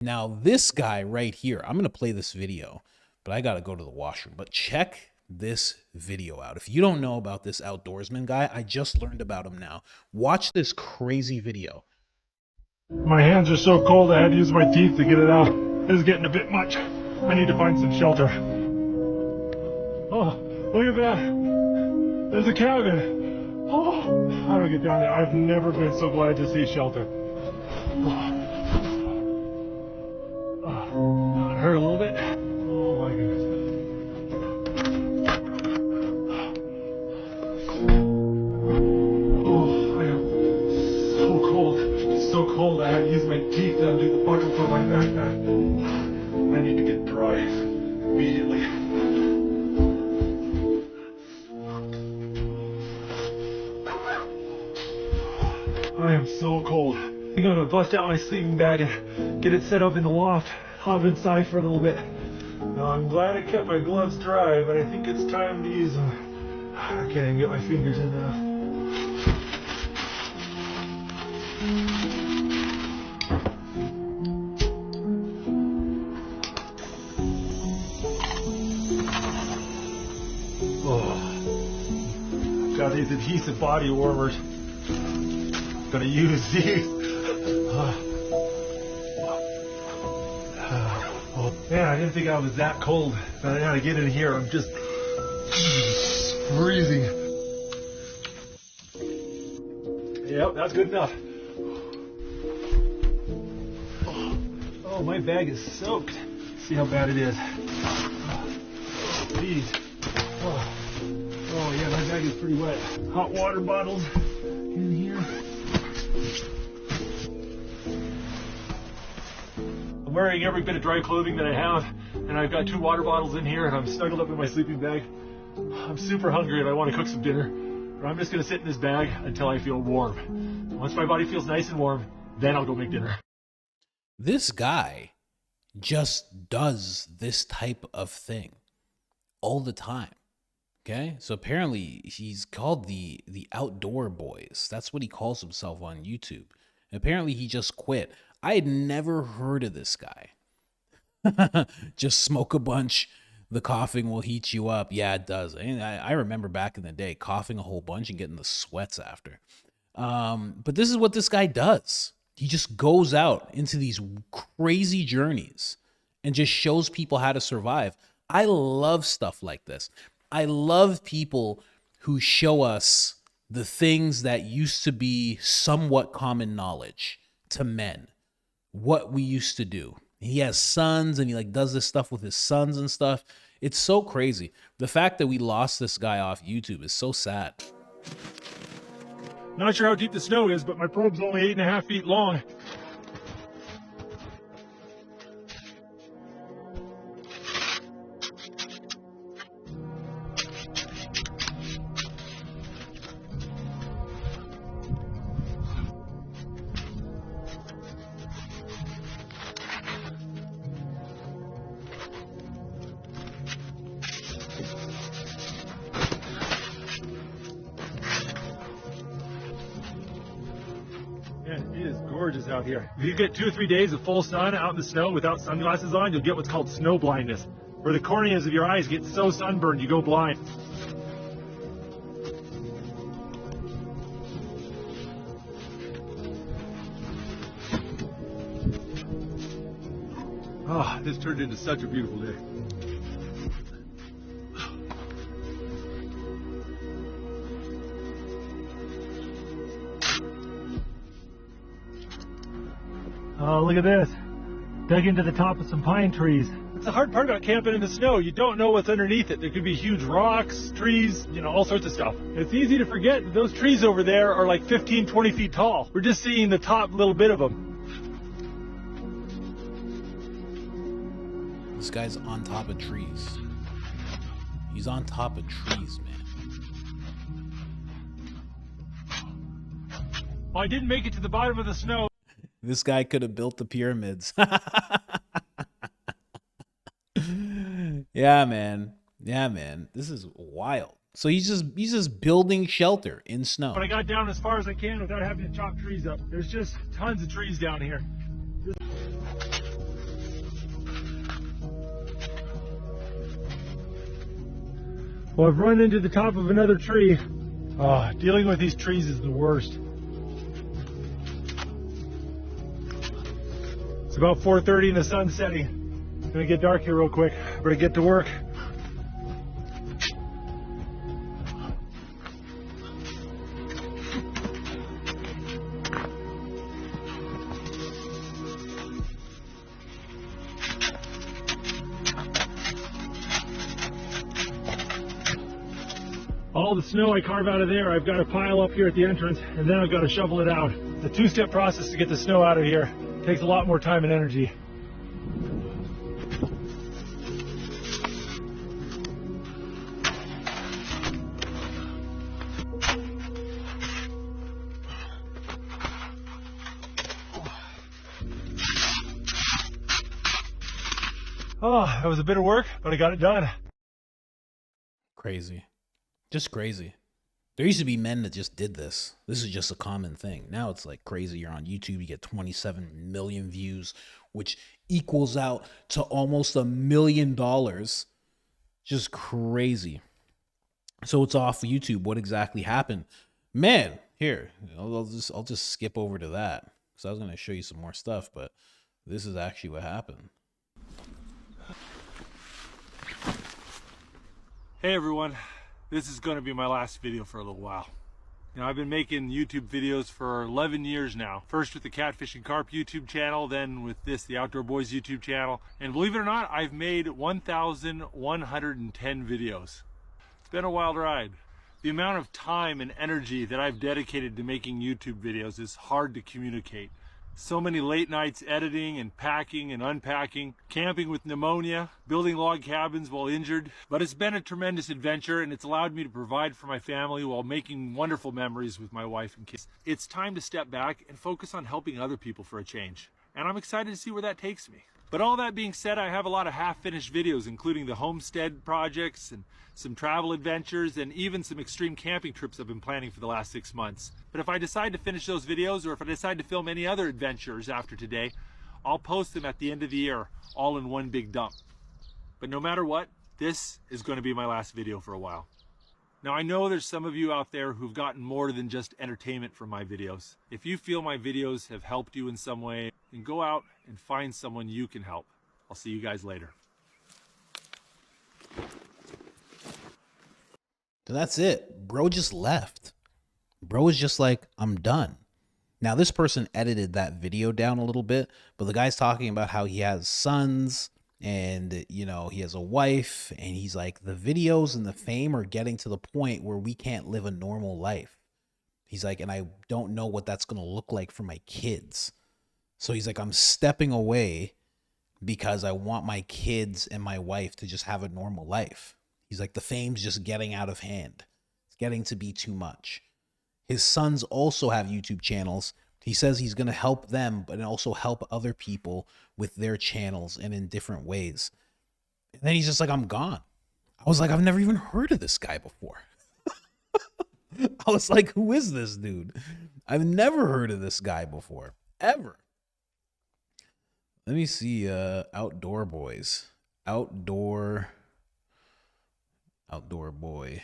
Now, this guy right here, I'm going to play this video, but I got to go to the washroom. But check this video out. If you don't know about this outdoorsman guy, I just learned about him now. Watch this crazy video. My hands are so cold I had to use my teeth to get it out. This is getting a bit much. I need to find some shelter. Oh, look at that. There's a cabin. Oh, how do I get down there? I've never been so glad to see shelter. That hurt a little bit. Oh my goodness. Oh, I am so cold. It's so cold I had to use my teeth to undo the buckle from my backpack. I need to get dry immediately. I am so cold. I'm gonna bust out my sleeping bag and get it set up in the loft. Hop inside for a little bit. Now, I'm glad I kept my gloves dry, but I think it's time to use them. I can't even get my fingers in there. Oh, got these adhesive body warmers. Gonna use these. Oh man, I didn't think I was that cold. But I gotta get in here. I'm just freezing. Yep, that's good enough. Oh, my bag is soaked. See how bad it is. Jeez. Oh yeah, my bag is pretty wet. Hot water bottles in here. I'm wearing every bit of dry clothing that I have, and I've got 2 water bottles in here, and I'm snuggled up in my sleeping bag. I'm super hungry and I want to cook some dinner, but I'm just going to sit in this bag until I feel warm. Once my body feels nice and warm, then I'll go make dinner. This guy just does this type of thing all the time. Okay, so apparently he's called the Outdoor Boys. That's what he calls himself on YouTube. And apparently he just quit. I had never heard of this guy. Just smoke a bunch. The coughing will heat you up. Yeah, it does. And I remember back in the day coughing a whole bunch and getting the sweats after. But this is what this guy does. He just goes out into these crazy journeys and just shows people how to survive. I love stuff like this. I love people who show us the things that used to be somewhat common knowledge to men, what we used to do. He has sons and he like does this stuff with his sons and stuff. It's so crazy. The fact that we lost this guy off YouTube is so sad. Not sure how deep the snow is, but my probe's only 8.5 feet long. Man, it is gorgeous out here. If you get 2 or 3 days of full sun out in the snow without sunglasses on, you'll get what's called snow blindness, where the corneas of your eyes get so sunburned you go blind. Oh, this turned into such a beautiful day. Oh, look at this. Dug into the top of some pine trees. It's the hard part about camping in the snow. You don't know what's underneath it. There could be huge rocks, trees, all sorts of stuff. It's easy to forget that those trees over there are like 15, 20 feet tall. We're just seeing the top little bit of them. This guy's on top of trees. He's on top of trees, man. Well, I didn't make it to the bottom of the snow. This guy could have built the pyramids. Yeah, man. Yeah, man. This is wild. So he's just building shelter in snow. But I got down as far as I can without having to chop trees up. There's just tons of trees down here. Well, I've run into the top of another tree. Dealing with these trees is the worst. It's about 4:30 and the sun's setting. It's gonna get dark here real quick. Better get to work. All the snow I carve out of there, I've got to pile up here at the entrance, and then I've got to shovel it out. It's a two-step process to get the snow out of here. It takes a lot more time and energy. Oh, that was a bit of work, but I got it done. Crazy. Just crazy. There used to be men that just did this. This is just a common thing. Now it's like crazy. You're on YouTube, you get 27 million views, which equals out to almost $1 million. Just crazy. So it's off YouTube. What exactly happened? Man, here, I'll just skip over to that because I was going to show you some more stuff, but this is actually what happened. Hey everyone. This is going to be my last video for a little while. Now, I've been making YouTube videos for 11 years now. First with the Catfish and Carp YouTube channel, then with this, the Outdoor Boys YouTube channel. And believe it or not, I've made 1,110 videos. It's been a wild ride. The amount of time and energy that I've dedicated to making YouTube videos is hard to communicate. So many late nights editing and packing and unpacking, camping with pneumonia, building log cabins while injured. But it's been a tremendous adventure, and it's allowed me to provide for my family while making wonderful memories with my wife and kids. It's time to step back and focus on helping other people for a change. And I'm excited to see where that takes me. But all that being said, I have a lot of half-finished videos, including the homestead projects and some travel adventures and even some extreme camping trips I've been planning for the last 6 months. But if I decide to finish those videos, or if I decide to film any other adventures after today, I'll post them at the end of the year, all in one big dump. But no matter what, this is going to be my last video for a while. Now, I know there's some of you out there who've gotten more than just entertainment from my videos. If you feel my videos have helped you in some way, then go out and find someone you can help. I'll see you guys later. So that's it. Bro just left. Bro was just like, I'm done. Now, this person edited that video down a little bit, but the guy's talking about how he has sons and, you know, he has a wife, and he's like, the videos and the fame are getting to the point where we can't live a normal life. He's like, and I don't know what that's going to look like for my kids. So he's like, I'm stepping away because I want my kids and my wife to just have a normal life. He's like, the fame's just getting out of hand. It's getting to be too much. His sons also have YouTube channels. He says he's going to help them, but also help other people with their channels and in different ways. And then he's just like, I'm gone. I was like, I've never even heard of this guy before. I was like, who is this dude? I've never heard of this guy before, ever. Let me see. Outdoor Boys. Outdoor Boys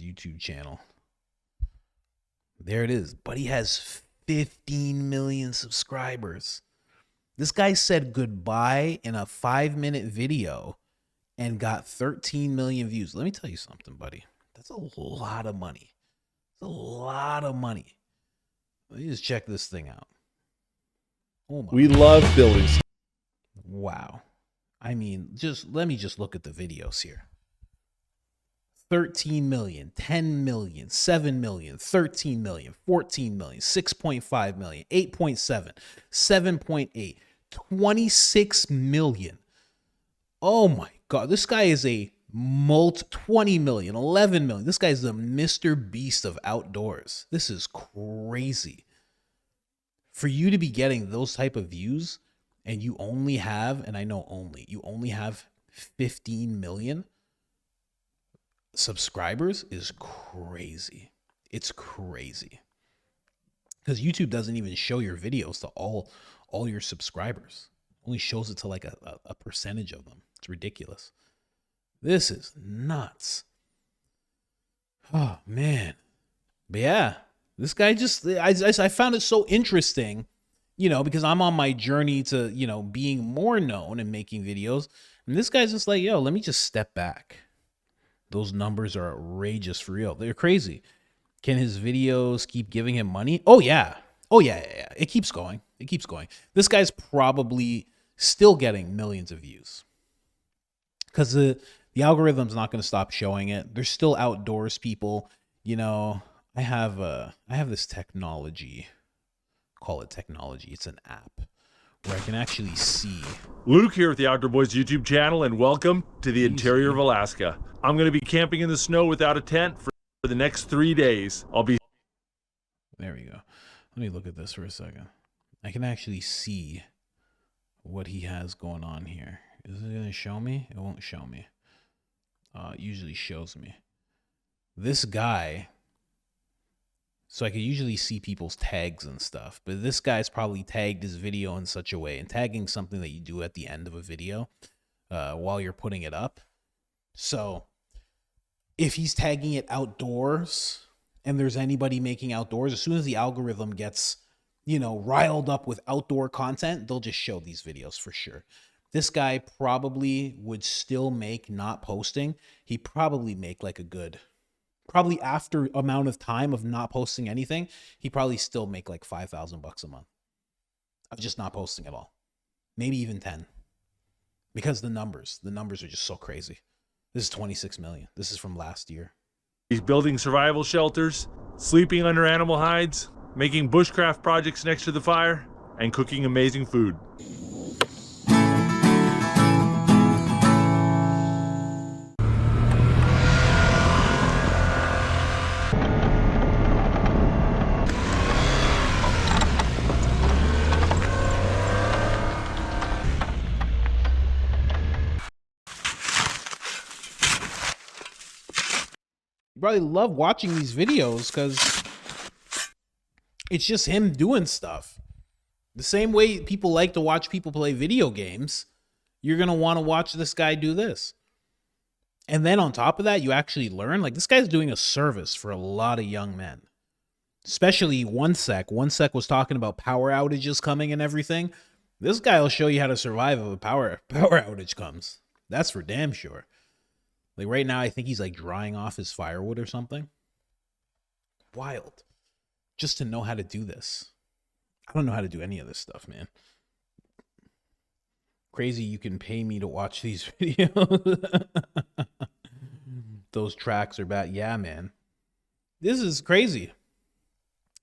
YouTube channel. There it is. But he has 15 million subscribers. This guy said goodbye in a 5-minute video and got 13 million views. Let me tell you something, buddy. That's a lot of money. It's a lot of money. Let me just check this thing out. Oh my. We love building. Wow. I mean, let me just look at the videos here. 13 million, 10 million, 7 million, 13 million, 14 million, 6.5 million, 8.7, 7.8, 26 million. Oh my God. This guy is a 20 million, 11 million. This guy's the Mr. Beast of outdoors. This is crazy. For you to be getting those type of views and you only have, and I know you only have 15 million subscribers is crazy. It's crazy. Because YouTube doesn't even show your videos to all your subscribers. It only shows it to like a percentage of them. It's ridiculous. This is nuts. Oh man. But yeah, this guy just I found it so interesting, because I'm on my journey to, being more known and making videos. And this guy's just like, yo, let me just step back. Those numbers are outrageous for real. They're crazy. Can his videos keep giving him money? Oh yeah. Oh yeah. It keeps going. It keeps going. This guy's probably still getting millions of views because the algorithm's not going to stop showing it. There's still outdoors people. I have this technology. Call it technology. It's an app where I can actually see. Luke here with the Outdoor Boys YouTube channel, and welcome to the interior of Alaska. I'm going to be camping in the snow without a tent for the next 3 days. There we go. Let me look at this for a second. I can actually see what he has going on here. Is it going to show me? It won't show me. It usually shows me. This guy, so I could usually see people's tags and stuff, but this guy's probably tagged his video in such a way, and tagging something that you do at the end of a video while you're putting it up. So if he's tagging it outdoors and there's anybody making outdoors, as soon as the algorithm gets, riled up with outdoor content, they'll just show these videos for sure. This guy probably would still make, not posting, he probably make like a good, probably after amount of time of not posting anything, he probably still make like $5,000 a month of just not posting at all. Maybe even 10, because the numbers are just so crazy. This is 26 million. This is from last year. He's building survival shelters, sleeping under animal hides, making bushcraft projects next to the fire, and cooking amazing food. You probably love watching these videos because it's just him doing stuff. The same way people like to watch people play video games, you're going to want to watch this guy do this. And then on top of that, you actually learn, like, this guy's doing a service for a lot of young men. Especially One Sec. One Sec was talking about power outages coming and everything. This guy will show you how to survive if a power outage comes. That's for damn sure. Like right now, I think he's like drying off his firewood or something. Wild. Just to know how to do this. I don't know how to do any of this stuff, man. Crazy you can pay me to watch these videos. Those tracks are bad. Yeah, man. This is crazy.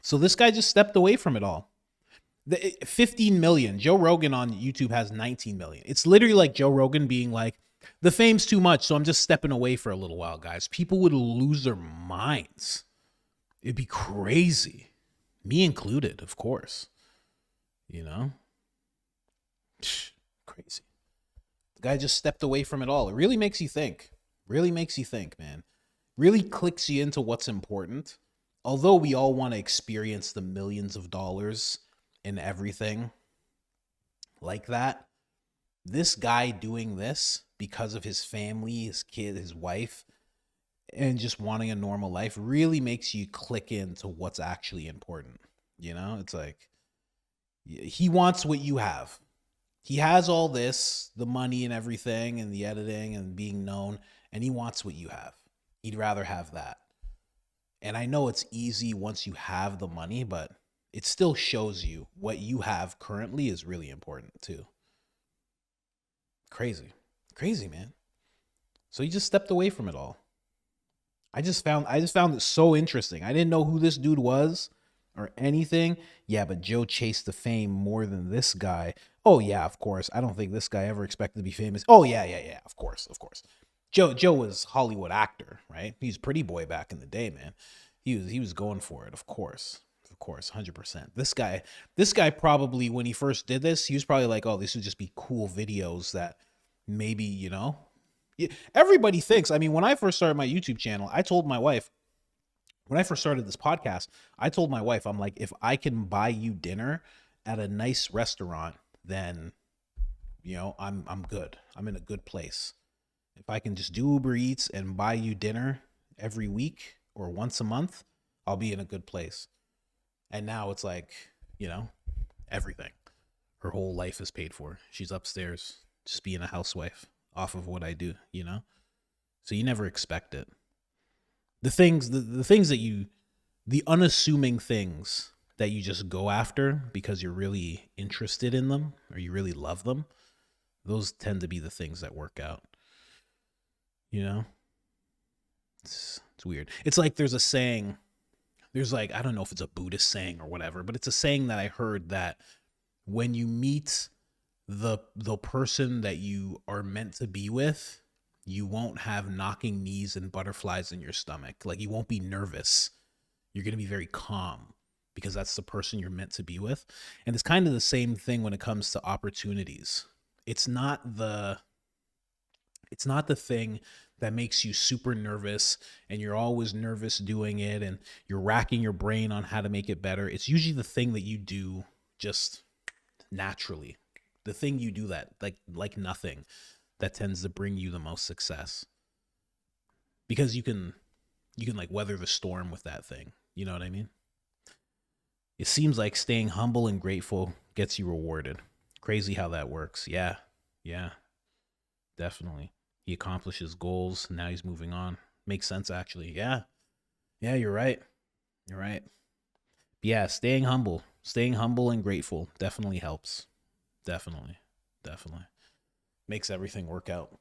So this guy just stepped away from it all. 15 million. Joe Rogan on YouTube has 19 million. It's literally like Joe Rogan being like, the fame's too much, so I'm just stepping away for a little while, guys. People would lose their minds. It'd be crazy. Me included, of course. Crazy. The guy just stepped away from it all. It really makes you think. Really makes you think, man. Really clicks you into what's important. Although we all want to experience the millions of dollars and everything like that, this guy doing this because of his family, his kid, his wife, and just wanting a normal life really makes you click into what's actually important. It's like he wants what you have. He has all this, the money and everything and the editing and being known, and he wants what you have. He'd rather have that. And I know it's easy once you have the money, but it still shows you what you have currently is really important too. Crazy, man. So he just stepped away from it all. I just found it so interesting. I didn't know who this dude was or anything. Yeah, but Joe chased the fame more than this guy. Oh yeah, of course. I don't think this guy ever expected to be famous. Oh yeah. Of course. Joe was Hollywood actor, right? He was Pretty Boy back in the day, man. He was going for it, of course, 100%. This guy probably, when he first did this, he was probably like, oh, this would just be cool videos that maybe, everybody thinks. I mean, when I first started my YouTube channel, I told my wife, when I first started this podcast, I told my wife, I'm like, if I can buy you dinner at a nice restaurant, then, I'm good. I'm in a good place. If I can just do Uber Eats and buy you dinner every week or once a month, I'll be in a good place. And now it's like, you know, everything. Her whole life is paid for. She's upstairs just being a housewife off of what I do, you know? So you never expect it. The things that you, the unassuming things that you just go after because you're really interested in them or you really love them, those tend to be the things that work out. You know? It's weird. It's like there's a saying, there's like, I don't know if it's a Buddhist saying or whatever, but it's a saying that I heard that when you meet the person that you are meant to be with, you won't have knocking knees and butterflies in your stomach. Like, you won't be nervous. You're going to be very calm because that's the person you're meant to be with. And it's kind of the same thing when it comes to opportunities. It's not the thing that makes you super nervous and you're always nervous doing it and you're racking your brain on how to make it better. It's usually the thing that you do just naturally. The thing you do that like nothing, that tends to bring you the most success. Because you can like weather the storm with that thing. You know what I mean? It seems like staying humble and grateful gets you rewarded. Crazy how that works. Yeah. Definitely. He accomplishes goals. Now he's moving on. Makes sense, actually. Yeah, you're right. Yeah, staying humble and grateful definitely helps. Definitely. Makes everything work out.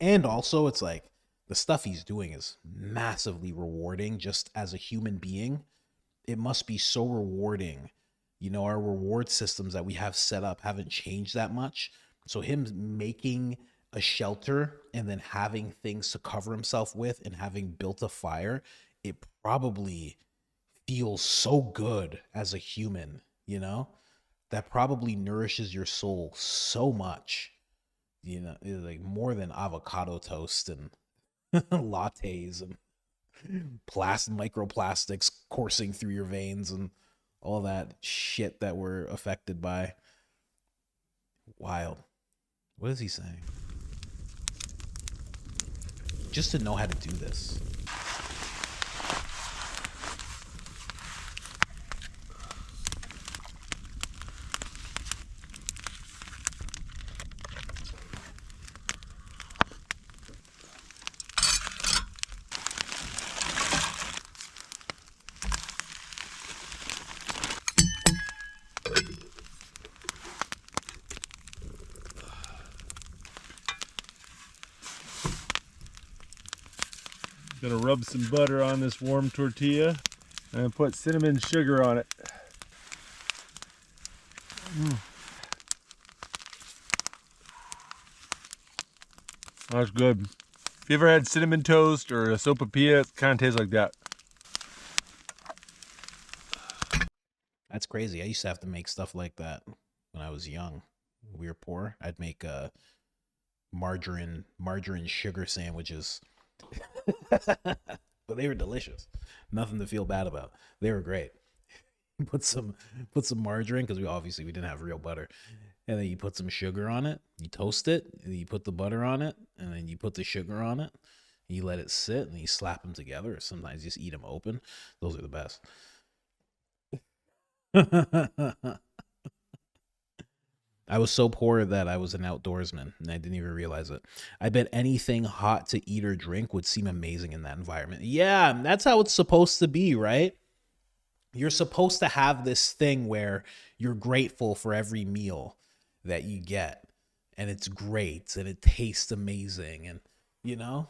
And also, it's like the stuff he's doing is massively rewarding just as a human being. It must be so rewarding. You know, our reward systems that we have set up haven't changed that much. So him making a shelter and then having things to cover himself with and having built a fire, it probably feels so good as a human, you know? That probably nourishes your soul so much, you know, like more than avocado toast and lattes and microplastics coursing through your veins and all that shit that we're affected by. Wild. What is he saying? Just to know how to do this. Gonna rub some butter on this warm tortilla and put cinnamon sugar on it. That's good. If you ever had cinnamon toast or a sopapilla, it kind of tastes like that. That's crazy. I used to have to make stuff like that when I was young. We were poor. I'd make margarine sugar sandwiches. But they were delicious. Nothing to feel bad about. They were great. Put some margarine, because we didn't have real butter. And then you put some sugar on it, you toast it, and you put the butter on it, and then you put the sugar on it, and you let it sit, and you slap them together, or sometimes you just eat them open. Those are the best. I was so poor that I was an outdoorsman, and I didn't even realize it. I bet anything hot to eat or drink would seem amazing in that environment. Yeah, that's how it's supposed to be, right? You're supposed to have this thing where you're grateful for every meal that you get, and it's great, and it tastes amazing, and, you know?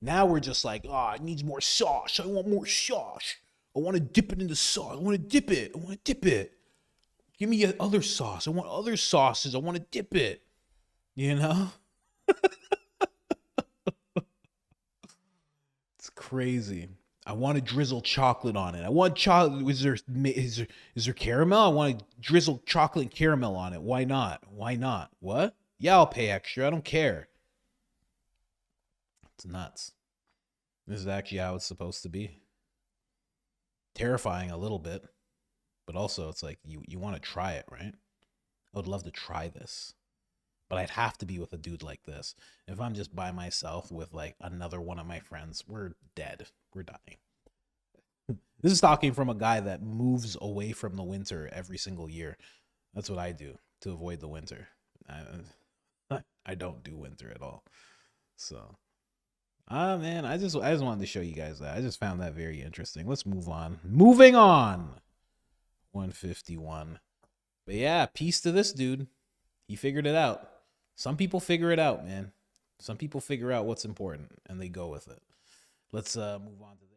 Now we're just like, oh, it needs more sauce. I want more sauce. I want to dip it in the sauce. I want to dip it. Give me other sauce. I want other sauces. I want to dip it. You know? It's crazy. I want to drizzle chocolate on it. I want chocolate. Is there caramel? I want to drizzle chocolate and caramel on it. Why not? What? Yeah, I'll pay extra. I don't care. It's nuts. This is actually how it's supposed to be. Terrifying a little bit, but also it's like you want to try it, right? I would love to try this, but I'd have to be with a dude like this. If I'm just by myself with like another one of my friends, we're dead. We're dying. This is talking from a guy that moves away from the winter every single year. That's what I do to avoid the winter. I don't do winter at all. So, man, I just wanted to show you guys that. I just found that very interesting. Let's move on. Moving on. 151. But yeah, peace to this dude. He figured it out. Some people figure it out, man. Some people figure out what's important and they go with it. Let's move on to this.